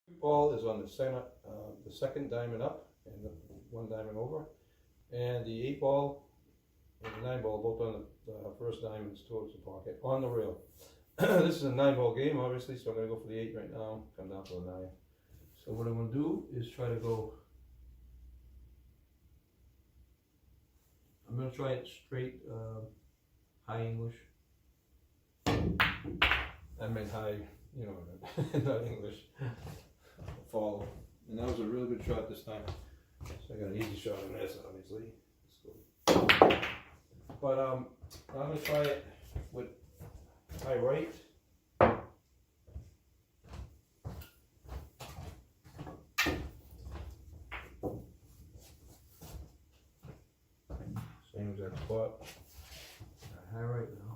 Ball is on the second diamond up and the one diamond over, and the 8 ball and the 9 ball both on the first diamonds towards the pocket on the rail. This is a 9 ball game, obviously, so I'm gonna go for the 8 right now. Come down to a 9. So what I'm gonna do is try to go. I'm gonna try it straight, high English. I meant high, you know, not English. Follow. And that was a really good shot this time. So I got an easy shot on this, obviously. Let's go. But I'm gonna try it with high right. Same exact spot. High right now.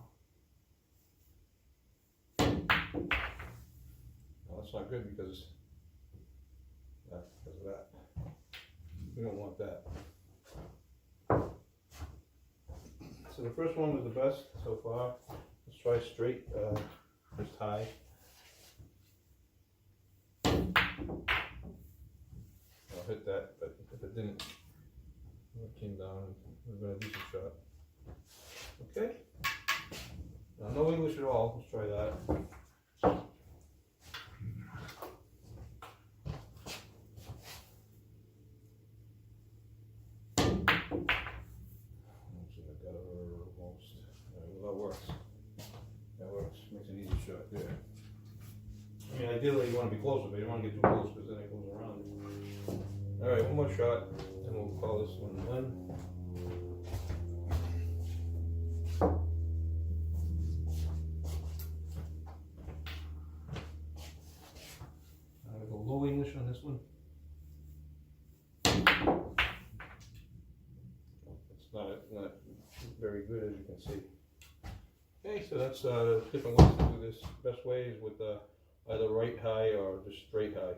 Well, that's not good because of that. We don't want that. So the first one was the best so far. Let's try straight, just high. I'll hit that, but if it didn't, it came down and we're gonna do some shot. Okay. Now no English at all. Let's try that. That works. Makes an easy shot there. I mean, ideally you want to be closer, but you don't want to get too close because then it goes around. Alright, one more shot, and we'll call this one done. I'm going to go low English on this one. It's not very good, as you can see. Okay, so that's different ways to do this. Best way is with either right high or just straight high.